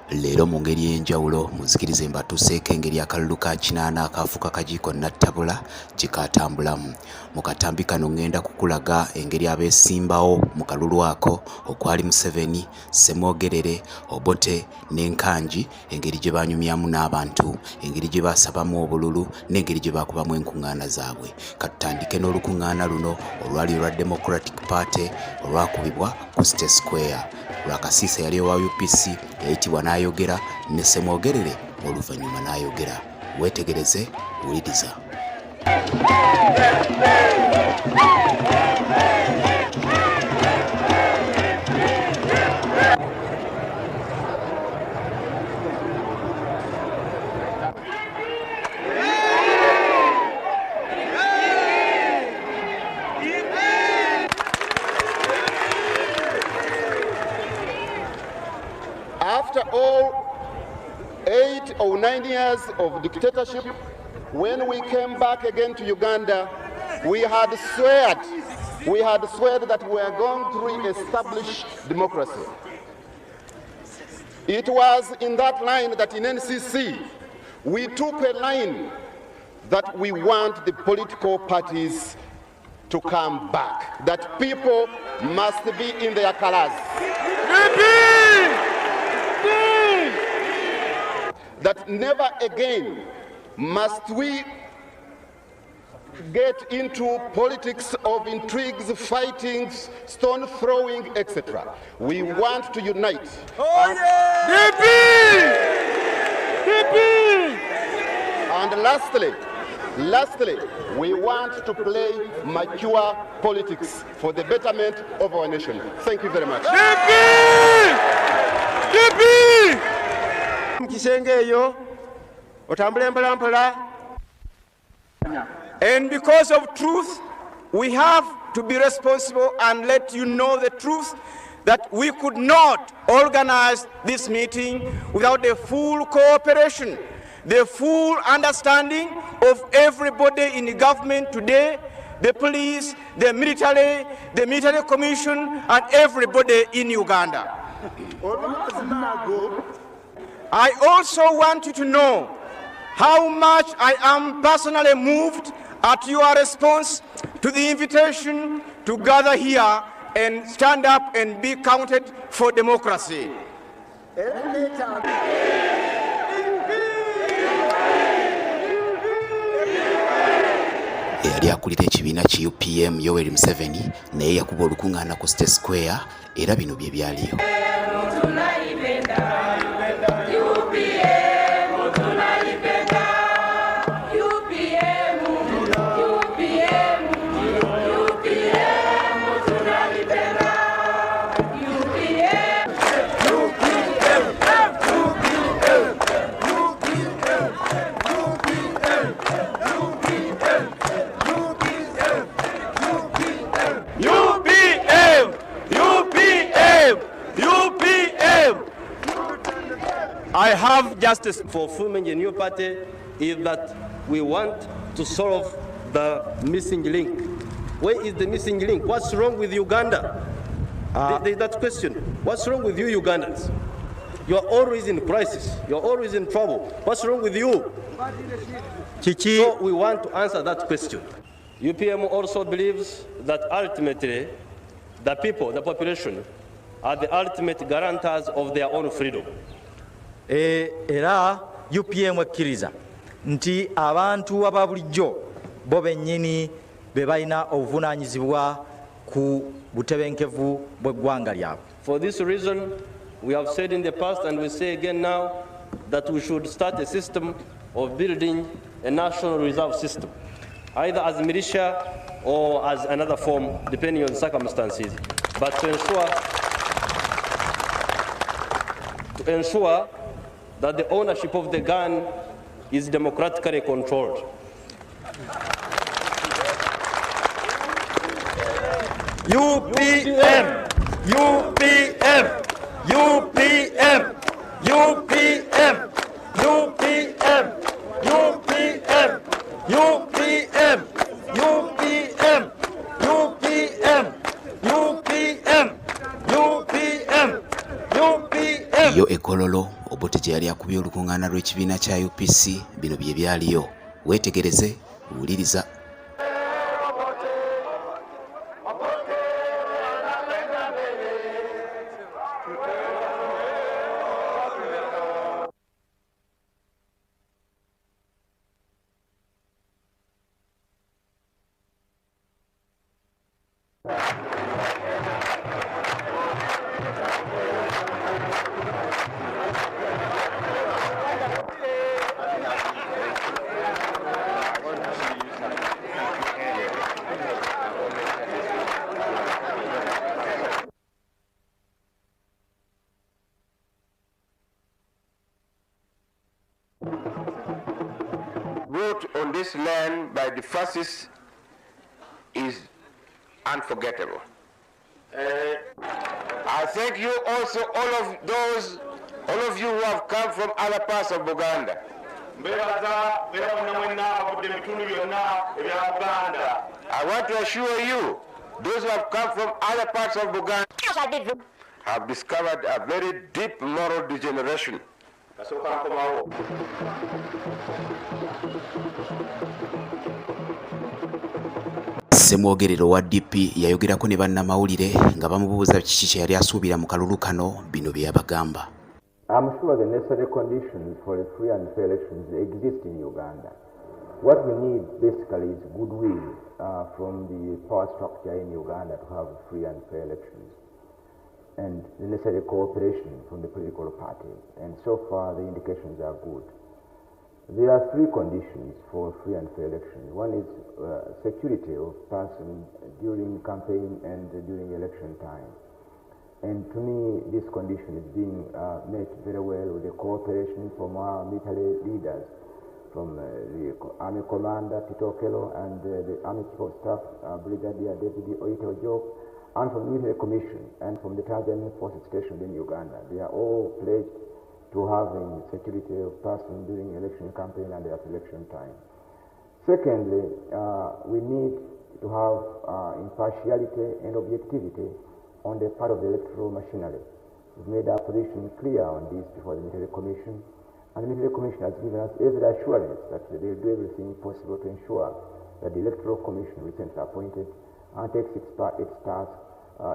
Leero mu ngeri y'enjawulo muzikirize mbatuuseeko engeri akalulu ka kinaana akaafuuka kagiiko nattabula gye kaatambulamu. Mu katambi kano ŋŋenda kukulaga engeri abeesimbawo mu kalulu ako okwali Museveni, Ssemwogerere, Obote n'Enkangi, engeri gye baanyumyamu n'abantu, engeri gye baasabamu obululu n'engeri gye baakubamu enkuŋŋaana zaabwe. Katutandike n'olukuŋŋaana luno olwali olwa Democratic Party olwakubibwa ku State Square. Rwakasisi yali owa UPC yayitibwa n'ayogera, ne Ssemwogerere oluvannyuma n'ayogera. Weetegereze, wuliriza. After all 8 or 9 years of dictatorship, when we came back again to Uganda, we had sweared that we are going to re-establish democracy. It was in that line that in NCC, we took a line that we want the political parties to come back, that people must be in their colors. That never again must we get into politics of intrigues, fightings, stone throwing, etc. We want to unite. And lastly, we want to play mature politics for the betterment of our nation. Thank you very much. And because of truth, we have to be responsible and let you know the truth that we could not organize this meeting without the full cooperation, the full understanding of everybody in the government today, the police, the military commission, and everybody in Uganda. I also want you to know how much I am personally moved at your response to the invitation to gather here and stand up and be counted for democracy. Eyali akulira ekibiina ki UPM Yoweri Museveni naye yakuba olukuŋŋaana ku State Square era bino bye byaliyo. I have justice for forming a new party is that we want to solve the missing link. Where is the missing link? What's wrong with Uganda? There's that question. What's wrong with you Ugandans? You're always in crisis. You're always in trouble. What's wrong with you? So we want to answer that question. UPM also believes that ultimately the people, the population, are the ultimate guarantors of their own freedom. Era UPM ekkiriza nti abantu ababulijjo bo bennyini be balina obuvunaanyizibwa ku butebenkevu bw'eggwanga lyabwe. For this reason, we have said in the past and we say again now that we should start a system of building a national reserve system, either as militia or as another form, depending on circumstances, but to ensure that the ownership of the gun is democratically controlled. UPM, UPM, UPM, UPM, UPM, UPM, UPM, UPM, UPM, UPM, UPM, UPM. Kololo Obote gye yali akubye olukuŋŋaana lw'ekibiina kya UPC bino bye byaliyo. Weetegereze, wuliriza. Vote on this land by the fascists is unforgettable. I thank you also, all of you who have come from other parts of Uganda. I want to assure you, those who have come from other parts of Uganda have discovered a very deep moral degeneration. Ssemwogerero wa DP yayogerako ne bannamawulire nga bamubuuza kiki kye yali asuubira mu kalulu kano bino bye yabagamba. I'm sure the necessary conditions for free and fair elections exist in Uganda. What we need basically is goodwill from the power structure in Uganda to have free and fair elections, and the necessary cooperation from the political parties. And so far the indications are good. There are three conditions for free and fair elections. One is security of person during campaign and during election time. And to me, this condition is being met very well with the cooperation from our military leaders, from the Army Commander Tito Okello and the Army Chief of Staff Brigadier Deputy Oito Ojo, and from the Military Commission and from the Tanzanian Forces stationed in Uganda. They are all pledged to having security of person during election campaign and at election time. Secondly, we need to have impartiality and objectivity on the part of the electoral machinery. We've made our position clear on this before the Military Commission, and the Military Commission has given us every assurance that they will do everything possible to ensure that the Electoral Commission recently appointed takes its task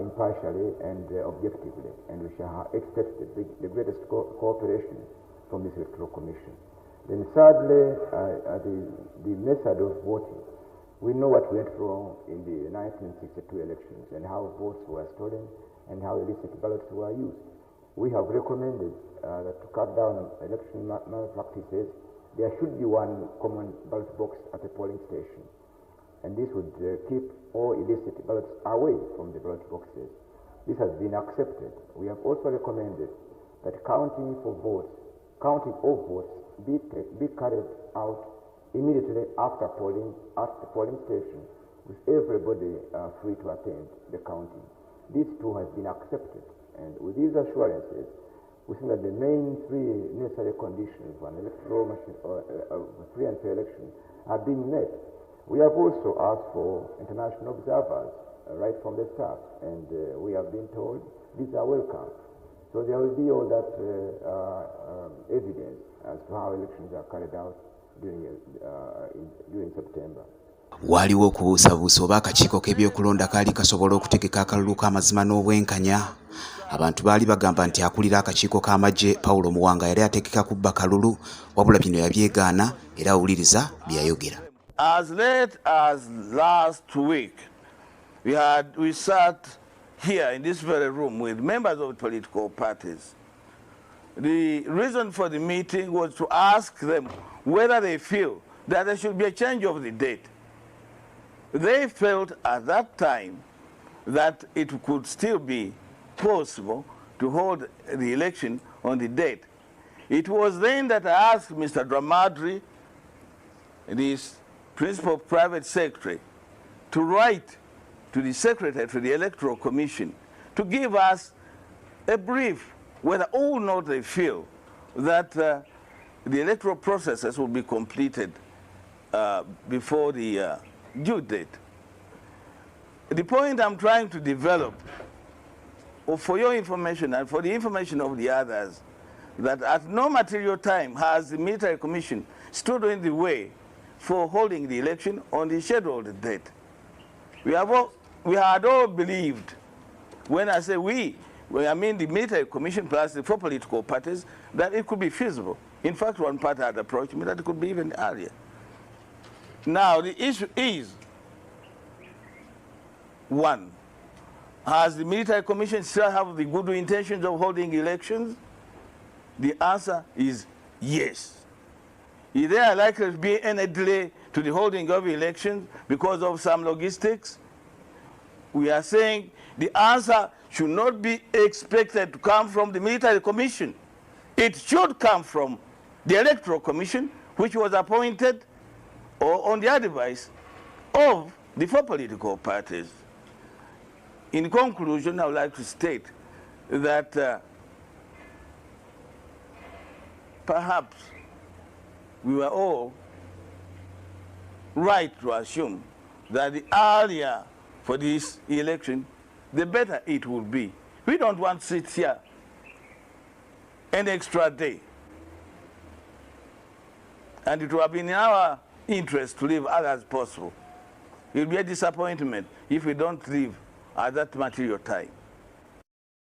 impartially and objectively, and we shall expect the greatest cooperation from this Electoral Commission. Then thirdly, the method of voting. We know what went wrong in the 1962 elections and how votes were stolen and how illicit ballots were used. We have recommended that to cut down election malpractices, there should be one common ballot box at the polling station. And this would keep all illicit ballots away from the ballot boxes. This has been accepted. We have also recommended that counting of votes be carried out immediately after polling at the polling station, with everybody free to attend the counting. These two has been accepted, and with these assurances, we think that the main three necessary conditions for an electoral free and fair election are being met. We have also asked for international observers right from the start, and we have been told these are welcome. So there will be all that evidence as to how elections are carried out during September. Waliwo okubuusabuusa oba akakiiko k'ebyokulonda kaali kasobola okutegeka akalulu k'amazima n'obwenkanya. Abantu baali bagamba nti akulira akakiiko k'amagye Paulo Muwanga yali ategeka kubba kalulu, wabula bino yabyegaana era awuliriza byayogera. As late as last week, we sat here in this very room with members of political parties. The reason for the meeting was to ask them whether they feel that there should be a change of the date. They felt at that time that it could still be possible to hold the election on the date. It was then that I asked Mr. Dramadri, the Principal Private Secretary, to write to the Secretary to the Electoral Commission to give us a brief whether or not they feel that the electoral processes will be completed before the due date. The point I'm trying to develop, for your information and for the information of the others, that at no material time has the military commission stood in the way for holding the election on the scheduled date. We had all believed, when I say we, I mean the military commission plus the 4 political parties, that it could be feasible. In fact, one party had approached me that it could be even earlier. Now, the issue is, one, has the military commission still have the good intentions of holding elections? The answer is yes. Is there likely to be any delay to the holding of elections because of some logistics? We are saying the answer should not be expected to come from the military commission. It should come from the electoral commission, which was appointed or on the advice of the 4 political parties. In conclusion, I would like to state that perhaps we were all right to assume that the earlier for this election, the better it will be. We don't want to sit here an extra day. And it would have been in our interest to leave as possible. It will be a disappointment if we don't leave at that material time.